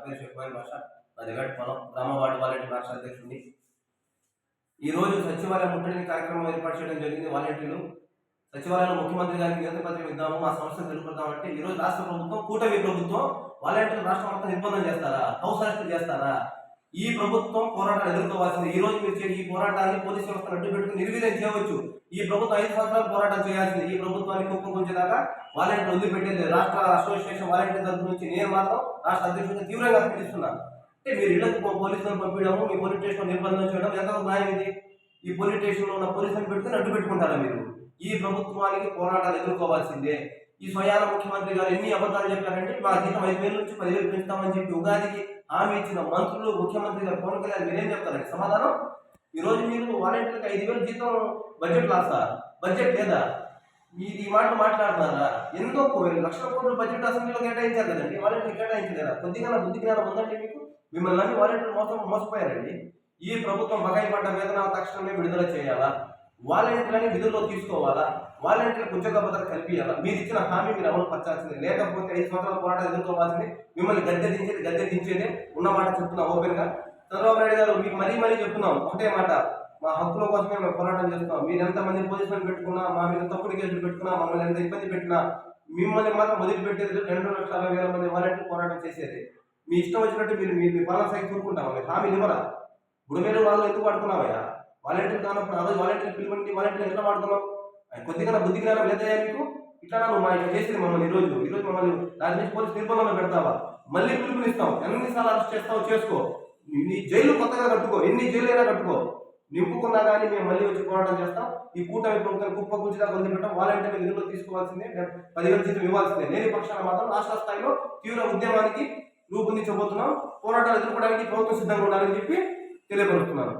పేరు షేక్బాయి భాష. నాది వేటపాలెం గ్రామ వార్డు వాలంటీర్ రాష్ట్ర అధ్యక్షుడిని. ఈరోజు సచివాలయం ముట్టడిని కార్యక్రమం ఏర్పాటు చేయడం జరిగింది. వాలంటీర్లు సచివాలయంలో ముఖ్యమంత్రి గారికి వినతి పత్రం ఇద్దాము, మా సమస్యను తెలుపుదామంటే ఈరోజు రాష్ట్ర ప్రభుత్వం, కూటమి ప్రభుత్వం వాలంటీర్లు రాష్ట్రం మొత్తం నిర్బంధం చేస్తారా, హౌస్ అరెస్ట్ చేస్తారా? ఈ ప్రభుత్వం పోరాటాలు ఎదుర్కోవాల్సింది. ఈ రోజు మీరు ఈ పోరాటాన్ని పోలీసు వ్యవస్థను అడ్డు పెట్టుకుని నిర్వీర్యం చేయవచ్చు. ఈ ప్రభుత్వం 5 సంవత్సరాలు పోరాటం చేయాల్సింది. ఈ ప్రభుత్వాన్ని కుప్పకూల్చేదాకా వాలంటీర్లు వదిలిపెట్టేది. రాష్ట్ర అసోసియేషన్ వాలంటీర్ తరఫు నుంచి నేను మాత్రం రాష్ట్ర అధ్యక్షుడిగా తీవ్రంగా ఖండిస్తున్నాను. అంటే మీరు ఇళ్లకు పోలీసులను పంపించడము, మీ పోలీస్ స్టేషన్ నిర్బంధం చేయడం ఎంత న్యాయం ఇది? ఈ పోలీస్ స్టేషన్లో ఉన్న పోలీసులను పెట్టుకుని అడ్డు పెట్టుకుంటారా మీరు? ఈ ప్రభుత్వానికి పోరాటాలు ఎదుర్కోవాల్సిందే. ఈ స్వయాన ముఖ్యమంత్రి గారు ఎన్ని అబద్ధాలు చెప్పారంటే మా జీతం 5,000 నుంచి 10,000 పెంచుతామని చెప్పి ఉగాదికి హామీ ఇచ్చిన మంత్రులు, ముఖ్యమంత్రి గారు పవన్ కళ్యాణ్ మీరేం చెప్తారండి సమాధానం? ఈ రోజు మీరు వాలంటీర్లకు 5,000 జీతం బడ్జెట్ లాసా? బడ్జెట్ లేదా? మీరు ఈ మాట మాట్లాడుతున్నారా? ఎందుకు లక్షల కోట్ల బడ్జెట్ అసెంబ్లీలో కేటాయించారు కదండి, వాలంటీర్లు కేటాయించలేదా? కొద్దిగా బుద్ధి జ్ఞానం ఉందండి మీకు? మిమ్మల్ని నమ్మి వాలంటీర్లు మోసపోయారండి. ఈ ప్రభుత్వం బకాయి పడ్డ వేతనాలు తక్షణమే విడుదల చేయాలా? వాలంటీర్లని విధుల్లో తీసుకోవాలా? వాలంటీర్లకు ఉద్యోగ భద్రత కల్పించాలా? మీరు ఇచ్చిన హామీ మీరు అమలు పరచాల్సింది. లేకపోతే 5 సంవత్సరాల పోరాటాలు ఎదుర్కోవాల్సింది. మిమ్మల్ని గద్దె దించేదే ఉన్నమాట చెప్తున్నా ఓపెన్ గా. చంద్రబాబు నాయుడు గారు మీకు మరీ చెప్తున్నాం ఒకటే మాట, మా హక్కుల కోసమే మేము పోరాటం చేస్తున్నాం. మీరు ఎంతమంది పోలీసులను పెట్టుకున్నా, మా మీద తప్పుడు కేసులు పెట్టుకున్నా, మమ్మల్ని ఎంత ఇబ్బంది పెట్టినా మిమ్మల్ని మాత్రం వదిలిపెట్టేది 2,60,000 మంది వాలంటీర్ పోరాటం చేసేది. మీ ఇష్టం వచ్చినట్టు మీరు మీ పాలన సైకి కూరుకుంటామా? మీరు హామీలు ఇవ్వరా? ఇప్పుడు మీరు వాళ్ళు ఎందుకు పడుకున్నావయ్యా? వాలంటీర్ కానప్పుడు ఆ రోజు వాలంటీర్ పిలువండి, వాలంటీర్ ఎట్లా వాడుతున్నావు? కొద్దిగా బుద్ధి జ్ఞానం లేదయ్యా మీకు? ఇట్లా నువ్వు మా ఇట్లా చేసింది మమ్మల్ని ఈరోజు మమ్మల్ని దాని నుంచి పోలీసు నిర్బంధంలో పెడతావా? మళ్ళీ పిలుపునిస్తాం. ఎన్నిసార్లు అరెస్ట్ చేస్తావు చేసుకో. నీ జైలు కొత్తగా కట్టుకో, ఎన్ని జైలు అయినా కట్టుకో. నింపుకున్నా కానీ మేము మళ్ళీ వచ్చి పోరాటం చేస్తాం. ఈ కూటమి ప్రభుత్వం కుప్ప కూర్చుదా వదిలిపెట్టాం. వాలంటీర్లు విధుల్లో తీసుకోవాల్సిందే, 10,000 జీతం ఇవ్వాల్సిందే. లేని పక్షాన మాత్రం రాష్ట్ర స్థాయిలో తీవ్ర ఉద్యమానికి రూపొందించబోతున్నాం. పోరాటాలు ఎదుర్కోవడానికి ప్రభుత్వం సిద్ధంగా ఉండాలని చెప్పి తెలియపరుస్తున్నాను.